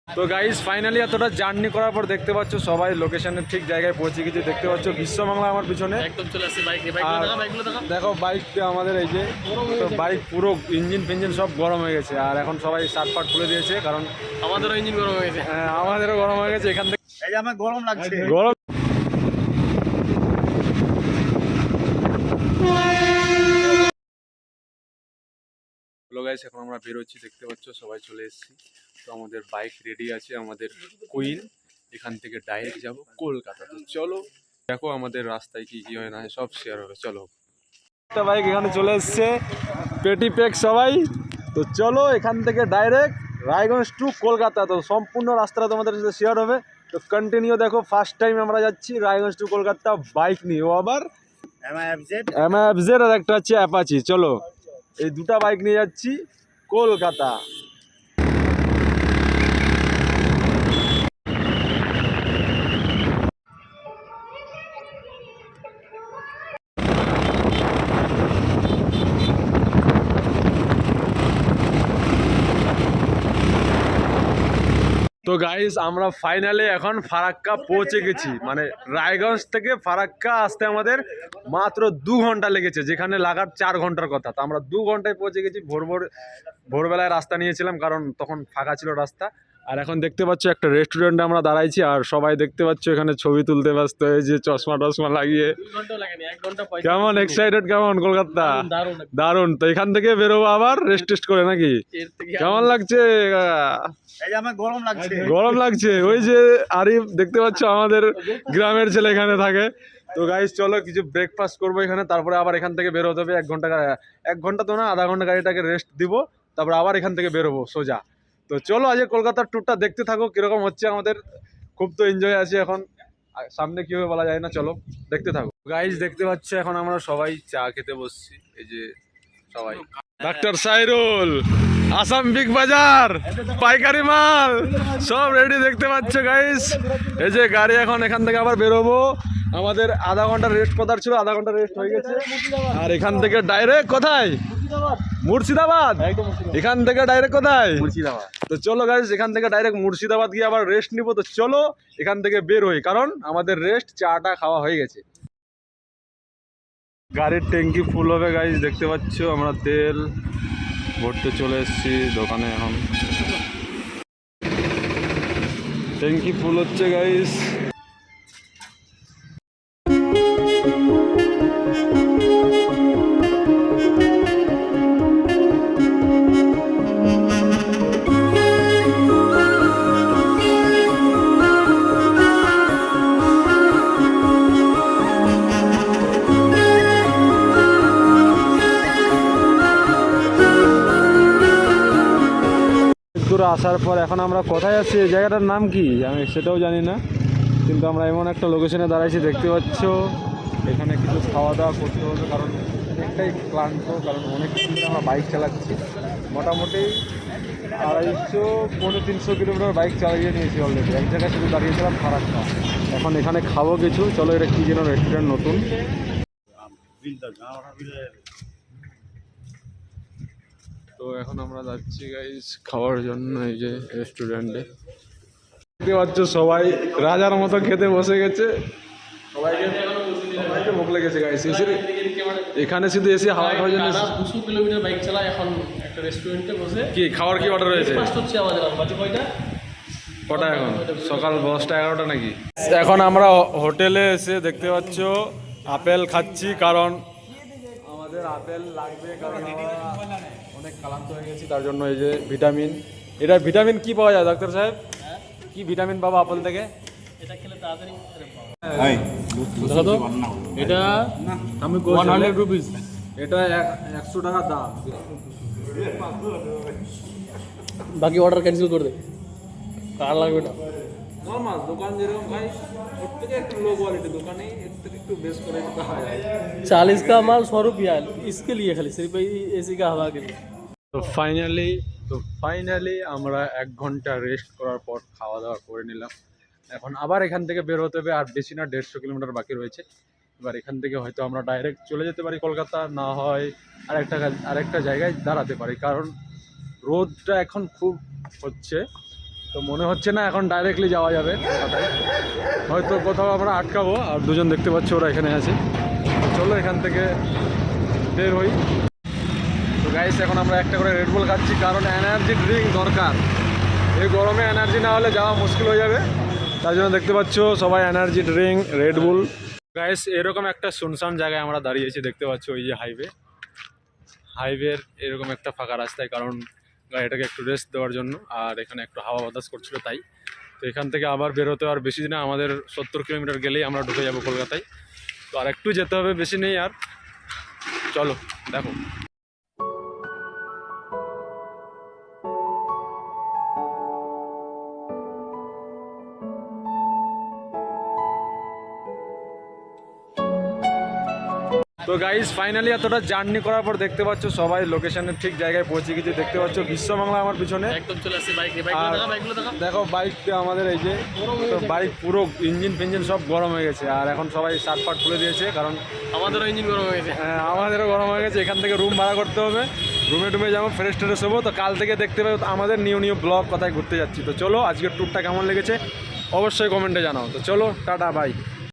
তো guys finally এতটা journey করার পর দেখতে পাচ্ছ সবাই লোকেশনের ঠিক জায়গায় পৌঁছে গেছে। দেখতে পাচ্ছ বিশ্ববাংলা আমার পিছনে একদম চলে আসছে বাইক দেখো বাইকটা আমাদের এই যে তো বাইক পুরো ইঞ্জিন ফিঞ্জিন সব গরম হয়ে গেছে আর এখন সবাই স্টার্ট ফাট খুলে দিয়েছে কারণ আমাদেরও ইঞ্জিন গরম হয়ে গেছে। হ্যাঁ আমাদেরও গরম হয়ে গেছে এখান থেকে এই যে আমার গরম লাগছে গরম। হ্যালো গাইস এখন আমরা বেরোচ্ছি দেখতে পাচ্ছ সবাই চলে এসেছি। তো আমাদের বাইক রেডি আছে, আমাদের কুইন এখান থেকে ডাইরেক্ট যাব কলকাতা। তো চলো দেখো আমাদের রাস্তায় কি কি হয় না সব শেয়ার হবে। চলো একটা বাইক এখানে চলে এসছে পেটি প্যাক সবাই। তো চলো এখান থেকে ডাইরেক্ট রায়গঞ্জ টু কলকাতা। তো সম্পূর্ণ রাস্তাটা তোমাদের সাথে শেয়ার হবে। তো কন্টিনিউ দেখো। ফার্স্ট টাইম আমরা যাচ্ছি রায়গঞ্জ টু কলকাতা বাইক নিয়ে, ও আবার এমআইএফজেড আর একটা হচ্ছে অ্যাপাচি। চলো এই দুটা বাইক নিয়ে যাচ্ছি কলকাতা। তো গাইস আমরা ফাইনালি এখন ফারাক্কা পৌঁছে গেছি। মানে রায়গঞ্জ থেকে ফারাক্কা আসতে আমাদের মাত্র 2 ঘন্টা লেগেছে, যেখানে লাগার 4 ঘন্টার কথা। তো আমরা 2 ঘন্টায় পৌঁছে গেছি। ভোরবেলায় রাস্তা নিয়েছিলাম কারণ তখন ফাঁকা ছিল রাস্তা। আর এখন দেখতে পাচ্ছ একটা রেস্টুরেন্টে আমরা দাঁড়াইছি আর সবাই দেখতে পাচ্ছ এখানে ছবি তুলতে ব্যস্ত হয়েছে চশমা টশমা লাগিয়ে। কেমন এক্সাইটেড, কেমন কলকাতা? দারুণ। তো এখান থেকে বেরোবো আবার রেস্ট টেস্ট করে নাকি? কেমন লাগছে? এই যে আমার গরম লাগছে গরম লাগছে। ওই যে আরিফ দেখতে পাচ্ছ আমাদের গ্রামের ছেলে এখানে থাকে। তো গাইস চলো কিছু ব্রেকফাস্ট করবো এখানে, তারপরে আবার এখান থেকে বেরোতে হবে। 1 ঘন্টা তো না, আধা ঘন্টা গাড়িটাকে রেস্ট দিব, তারপরে আবার এখান থেকে বেরোবো সোজা। তো চলো আজ কলকাতার ট্যুরটা দেখতে থাকো কিরকম হচ্ছে আমাদের। খুব তো এনজয় আছে এখন, সামনে কি হবে বলা যায় না। চলো দেখতে থাকো। গাইস দেখতে পাচ্ছ এখন আমরা সবাই চা খেতে বসছি। এই যে সবাই ডাক্তার সাইরুল, আসাম বিগ বাজার, পাইকারি মাল সব রেডি দেখতে পাচ্ছ গাইস। এই যে গাড়ি এখন এখান থেকে আবার বেরোবো। আমাদের আধা ঘন্টা রেস্ট কথার ছিল, আধা ঘন্টা রেস্ট হয়ে গেছে। আর এখান থেকে ডাইরেক্ট কোথায়? মুর্শিদাবাদ। এখান থেকে ডাইরেক্ট কোথায়? মুর্শিদাবাদ। তো চলো গাইস এখান থেকে ডাইরেক্ট মুর্শিদাবাদ গিয়ে আবার রেস্ট নিবো। তো চলো এখান থেকে বের হই কারণ আমাদের রেস্ট চাটা খাওয়া হয়ে গেছে। গাড়ির ট্যাঙ্কি ফুল হবে গাইস, দেখতে পাচ্ছ আমরা তেল ভরতে চলে এসেছি দোকানে। এখন ট্যাঙ্কি ফুল হচ্ছে গাইস। আসার পর এখন আমরা কোথায় আছি, এই জায়গাটার নাম কি আমি সেটাও জানি না, কিন্তু আমরা এমন একটা লোকেশনে দাঁড়াইছি দেখতে পাচ্ছ। এখানে কিছু খাওয়া দাওয়া করতে হবে কারণ অনেকটাই ক্লান্ত, কারণ অনেক দিন আমরা বাইক চালাচ্ছি। মোটামুটি 250-300 কিলোমিটার বাইক চালিয়ে নিয়েছি অলরেডি। এক জায়গায় শুধু দাঁড়িয়েছিলাম ফারাক্কা। এখন এখানে খাবো কিছু। চলো এটা কি যেন রেস্টুরেন্ট নতুন। তো এখন আমরা যাচ্ছি গাইস খাওয়ার জন্য এই যে রেস্টুরেন্টে। দেখতে পাচ্ছ সবাই রাজার মতো খেতে বসে গেছে। সবাইকে ভোগ লেগেছে গাইস। এখানে শুধু এসে হাওয়া খাওয়ার জন্য 200 কিলোমিটার বাইক চালায় এখন একটা রেস্টুরেন্টে বসে। কি খাওয়ার কি অর্ডার হয়েছে? ফার্স্ট হচ্ছে আমাদের বাজে কটা এখন? সকাল 10টা 11টা নাকি? এখন আমরা হোটেলে এসে দেখতে পাচ্ছ আপেল খাচ্ছি কারণ আমাদের আপেল লাগবে, কারণ অনেক ক্লান্ত হয়ে গেছি তার জন্য। এই যে ভিটামিন, এটা ভিটামিন কি পাওয়া যায় ডাক্তার সাহেব? কি ভিটামিন পাবো আপেল থেকে? এটা খেলে তাড়াতাড়ি এটা আমি 100 রুপিস, এটা 100 টাকা দাম। বাকি অর্ডার ক্যান্সেল করে দে, কার লাগবে না। নর্মাল দোকান যেরকম ভাই ওর থেকে একটু লো কোয়ালিটি দোকানে এর থেকে একটু বেশ করে খাওয়া যায়। 40 का माल 100 रुपया इसके लिए खाली सिर्फ एसी का हवा के लिए। তো ফাইনালি আমরা 1 ঘন্টা রেস্ট করার পর খাওয়া দাওয়া করে নিলাম। এখন আবার এখান থেকে বের হতে হবে, আর বেশি না 150 কিলোমিটার বাকি রয়েছে। এবার এখান থেকে হয়তো আমরা ডাইরেক্ট চলে যেতে পারি কলকাতা, না হয় আরেকটা জায়গায় দাঁড়াতে পারি কারণ রোদটা এখন খুব হচ্ছে। তো মনে হচ্ছে না এখন ডাইরেক্টলি যাওয়া যাবে কলকাতায়, হয়তো কোথাও আমরা আটকাবো। আর দুজন দেখতে পাচ্ছি ওরা এখানে আছে, তো চলো এখান থেকে বের হই। তো গাইস এখন আমরা একটা করে রেডবুল খাচ্ছি, কারণ এনার্জি ড্রিঙ্ক দরকার। এই গরমে এনার্জি না হলে যাওয়া মুশকিল হয়ে যাবে, তার জন্য দেখতে পাচ্ছ সবাই এনার্জি ড্রিঙ্ক রেডবুল। গাইস এরকম একটা শুনশান জায়গায় আমরা দাঁড়িয়েছি, দেখতে পাচ্ছ ওই যে হাইওয়ের এরকম একটা ফাঁকা রাস্তায়, কারণ গাড়িটাকে একটু রেস্ট দেওয়ার জন্য, আর এখানে একটু হাওয়া বাতাস করছিল তাই। তো এখান থেকে আবার বেরোতে আর বেশি দিনে, আমাদের 70 কিলোমিটার গেলেই আমরা ঢুকে যাবো কলকাতায়। তো আর একটু যেতে হবে, বেশি নেই আর। চলো দেখো। তো গাইস ফাইনালি এতটা জার্নি করার পর দেখতে পাচ্ছ সবাই লোকেশনের ঠিক জায়গায় পৌঁছে গেছে। দেখতে পাচ্ছ বিশ্ববাংলা আমার পিছনে, একদম চলে আসছে বাইক আর বাইকগুলো দেখা। দেখো বাইকটা আমাদের এই যে, তো বাইক পুরো ইঞ্জিন ফিঞ্জিন সব গরম হয়ে গেছে, আর এখন সবাই শার্ট ফাট খুলে দিয়েছে, কারণ আমাদেরও ইঞ্জিন গরম হয়ে গেছে। হ্যাঁ, আমাদেরও গরম হয়ে গেছে। এখান থেকে রুম ভাড়া করতে হবে, রুমে টুমে যাবো, ফ্রেশ ট্রেশ হবো। তো কাল থেকে দেখতে পাবো আমাদের নিউ ব্লগ কোথায় ঘুরতে যাচ্ছি। তো চলো আজকের ট্যুরটা কেমন লেগেছে অবশ্যই কমেন্টে জানাও। তো চলো টাটা বাই।